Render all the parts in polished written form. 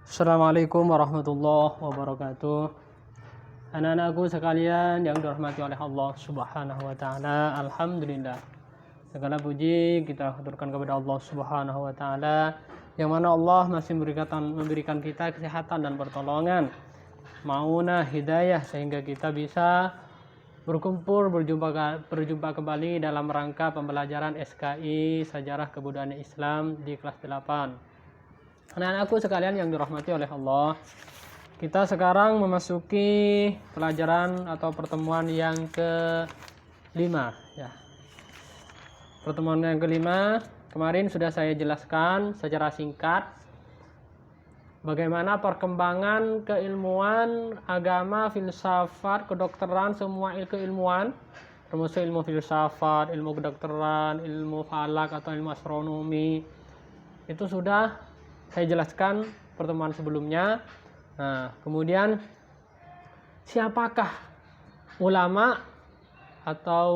Assalamualaikum warahmatullahi wabarakatuh. Anak-anakku sekalian yang dirahmati oleh Allah Subhanahu wa taala, alhamdulillah. Segala puji kita haturkan kepada Allah Subhanahu wa taala yang mana Allah masih memberikan kita kesehatan dan pertolongan, maunah hidayah sehingga kita bisa berjumpa kembali dalam rangka pembelajaran SKI Sejarah Kebudayaan Islam di kelas 8. Anak-anakku sekalian yang dirahmati oleh Allah, kita sekarang memasuki pelajaran atau pertemuan yang kelima ya. Pertemuan yang kelima, kemarin sudah saya jelaskan secara singkat bagaimana perkembangan keilmuan, agama, filsafat, kedokteran, semua keilmuan termasuk ilmu filsafat, ilmu kedokteran, ilmu falak atau ilmu astronomi. Itu sudah saya jelaskan pertemuan sebelumnya. Nah, kemudian siapakah ulama atau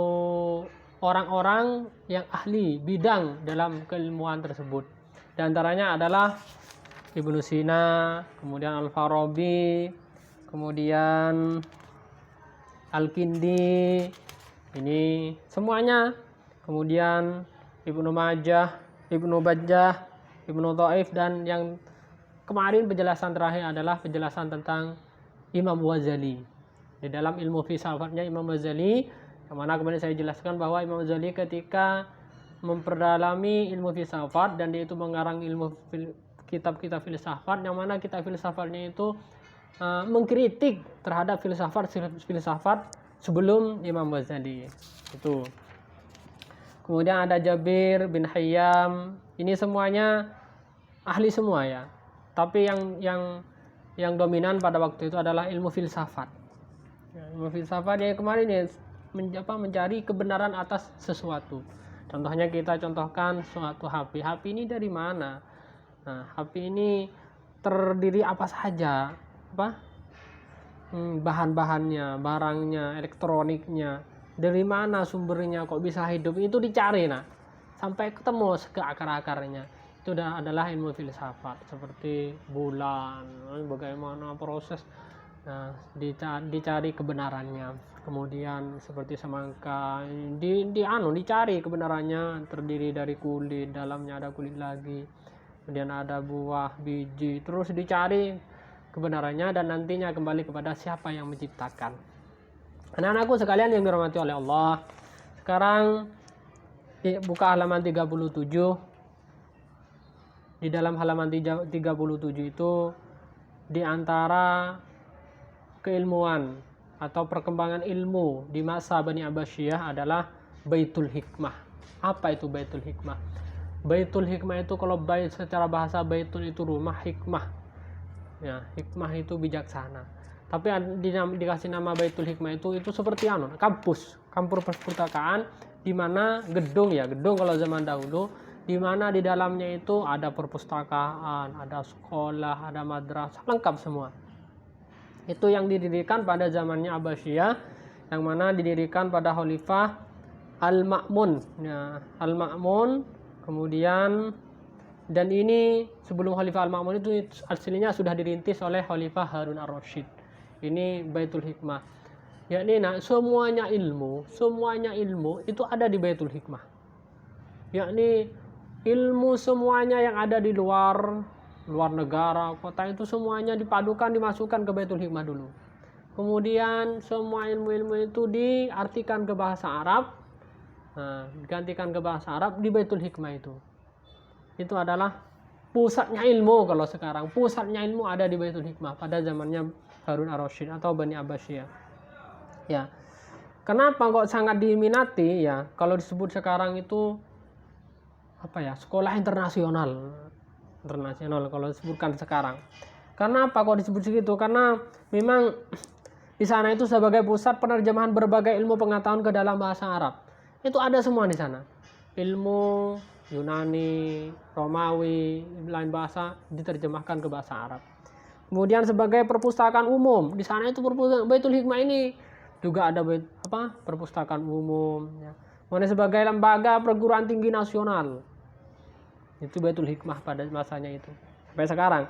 orang-orang yang ahli bidang dalam keilmuan tersebut? Di antaranya adalah Ibnu Sina, kemudian Al-Farabi, kemudian Al-Kindi. Ini semuanya. Kemudian Ibnu Majah, Ibnu Bajjah, Ibnu Taif, dan yang kemarin penjelasan terakhir adalah penjelasan tentang Imam Ghazali. Di dalam ilmu filsafatnya Imam Ghazali, yang mana kemarin saya jelaskan bahwa Imam Ghazali ketika memperdalami ilmu filsafat dan dia itu mengarang kitab-kitab filsafat, yang mana kitab filsafatnya itu mengkritik terhadap filsafat sebelum Imam Ghazali. Itu. Kemudian ada Jabir bin Hayyam. Ini semuanya ahli semua ya. Tapi yang dominan pada waktu itu adalah ilmu filsafat. Ya, ilmu filsafat yang kemarin ya mencari kebenaran atas sesuatu. Contohnya kita contohkan suatu HP. HP ini dari mana? Nah, HP ini terdiri apa saja? Bahan-bahannya, barangnya, elektroniknya, dari mana sumbernya kok bisa hidup, itu dicari sampai ketemu ke akar-akarnya. Itu adalah ilmu filsafat, seperti bulan, bagaimana proses, dicari kebenarannya. Kemudian seperti semangka, dicari kebenarannya, terdiri dari kulit, dalamnya ada kulit lagi, kemudian ada buah, biji, terus dicari kebenarannya dan nantinya kembali kepada siapa yang menciptakan. Anak-anakku sekalian yang dirahmati oleh Allah, sekarang buka halaman 37. Di dalam halaman 37 itu di antara keilmuan atau perkembangan ilmu di masa Bani Abbasiyah adalah Baitul Hikmah. Apa itu Baitul Hikmah? Baitul Hikmah itu kalau secara bahasa baitul itu rumah, hikmah. Ya, hikmah itu bijaksana. Tapi dikasih nama Baitul Hikmah itu seperti kampus perpustakaan di mana gedung kalau zaman dahulu, di mana di dalamnya itu ada perpustakaan, ada sekolah, ada madrasah, lengkap semua. Itu yang didirikan pada zamannya Abbasiyah, yang mana didirikan pada Khalifah Al-Ma'mun. Ya, Al-Ma'mun. Kemudian dan ini sebelum Khalifah Al-Ma'mun itu aslinya sudah dirintis oleh Khalifah Harun ar-Rasyid. Ini Baitul Hikmah. Yakni semuanya ilmu itu ada di Baitul Hikmah. Yakni ilmu semuanya yang ada di luar negara, kota, itu semuanya dipadukan, dimasukkan ke Baitul Hikmah dulu. Kemudian semua ilmu-ilmu itu diartikan ke bahasa Arab. Digantikan ke bahasa Arab di Baitul Hikmah itu. Itu adalah pusatnya ilmu. Kalau sekarang pusatnya ilmu ada di Baitul Hikmah pada zamannya Harun ar-Rasyid atau Bani Abbasiyah. Ya. Kenapa kok sangat diminati ya? Kalau disebut sekarang itu sekolah internasional kalau disebutkan sekarang. Kenapa kok disebut segitu? Karena memang di sana itu sebagai pusat penerjemahan berbagai ilmu pengetahuan ke dalam bahasa Arab. Itu ada semua di sana. Ilmu Yunani, Romawi, lain bahasa diterjemahkan ke bahasa Arab. Kemudian sebagai perpustakaan umum, di sana itu Baitul Hikmah ini juga ada perpustakaan umum ya. Kemudian sebagai lembaga perguruan tinggi nasional. Itu Baitul Hikmah pada masanya itu. Sampai sekarang.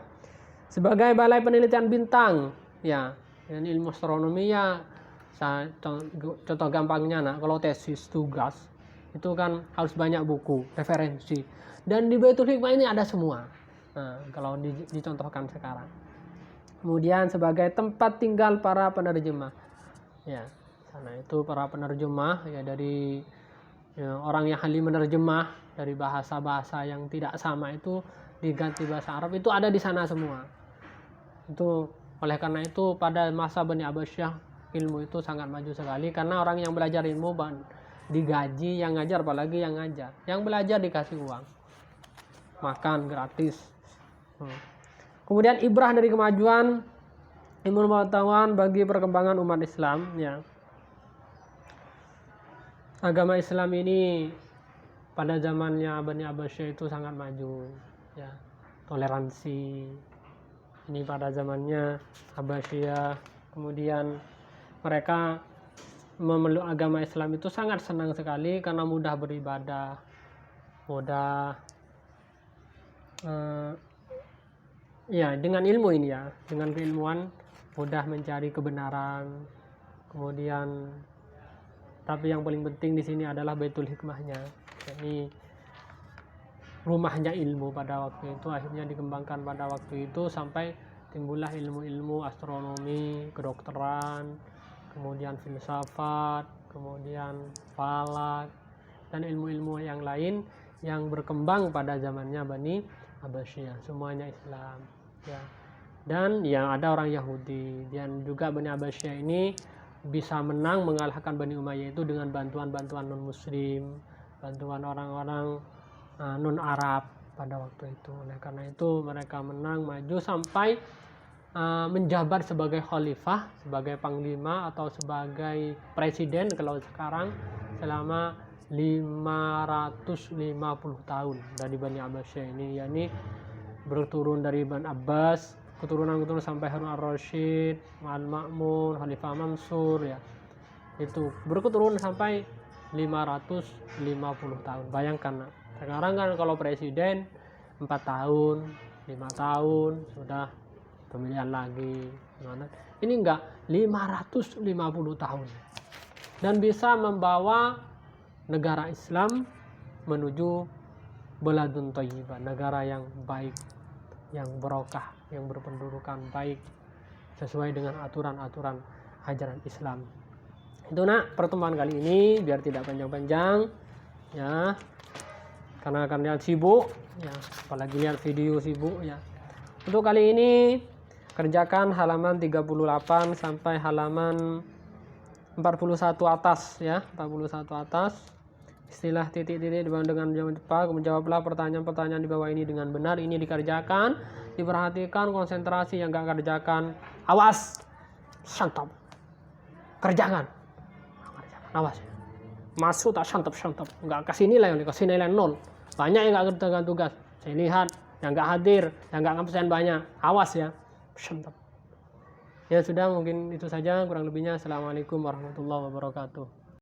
sebagai balai penelitian bintang ya. Dan ilmu astronomi ya, contoh gampangnya nak, kalau tesis tugas itu kan harus banyak buku referensi, dan di Baitul Hikmah ini ada semua. Nah, kalau dicontohkan sekarang. Kemudian sebagai tempat tinggal para penerjemah ya, sana itu para penerjemah ya, dari ya, orang yang ahli menerjemah dari bahasa-bahasa yang tidak sama itu diganti bahasa Arab, itu ada di sana semua. Itu oleh karena itu pada masa Bani Abbasiyah ilmu itu sangat maju sekali, karena orang yang belajar ilmu digaji, yang ngajar apalagi yang ngajar. Yang belajar dikasih uang, makan gratis. Kemudian ibrah dari kemajuan ilmu pengetahuan bagi perkembangan umat Islam ya. Agama Islam ini pada zamannya Bani Abbasiyah itu sangat maju ya. Toleransi ini pada zamannya Abbasiyah. Kemudian mereka memeluk agama Islam itu sangat senang sekali karena mudah beribadah, mudah ya, dengan ilmu ini ya, dengan keilmuan mudah mencari kebenaran. Kemudian tapi yang paling penting di sini adalah Baitul Hikmahnya. Ini rumahnya ilmu pada waktu itu, akhirnya dikembangkan pada waktu itu sampai timbullah ilmu-ilmu astronomi, kedokteran, kemudian filsafat, kemudian falak, dan ilmu-ilmu yang lain yang berkembang pada zamannya Bani Abbasiyah. Semuanya Islam ya. Dan yang ada orang Yahudi, dan juga Bani Abbasiyah ini bisa menang mengalahkan Bani Umayyah itu dengan bantuan-bantuan non muslim, bantuan orang-orang non Arab pada waktu itu. Oleh karena itu mereka menang, maju sampai menjabat sebagai khalifah, sebagai panglima atau sebagai presiden kalau sekarang, selama 550 tahun dari Bani Abbasiyah ini, yakni berturun dari Bani Abbas, keturunan sampai Harun ar-Rasyid, Al-Ma'mun, Khalifah Mansur ya. Itu berketurunan sampai 550 tahun. Bayangkan, sekarang kan kalau presiden 4 tahun, 5 tahun sudah pemilihan lagi. Ini enggak, 550 tahun. Dan bisa membawa negara Islam menuju beladun thayyibah, negara yang baik, yang barokah, yang berpendudukan baik sesuai dengan aturan-aturan ajaran Islam. Itu nak pertemuan kali ini, biar tidak panjang-panjang ya, karena akan lihat sibuk ya, apalagi lihat video sibuk ya. Untuk kali ini kerjakan halaman 38 sampai halaman 41 atas ya, 41 atas. Istilah titik-titik dengan jawaban cepat, menjawablah pertanyaan-pertanyaan di bawah ini dengan benar. Ini dikerjakan, diperhatikan, konsentrasi. Yang gak kerjakan, awas, shantap, kerjakan, awas, masuk tak shantap, nggak kasih nilai 0. Banyak yang gak kerjakan tugas, saya lihat yang gak hadir, yang gak ngabsen banyak, awas ya, shantap. Ya sudah, mungkin itu saja, kurang lebihnya. Assalamualaikum warahmatullahi wabarakatuh.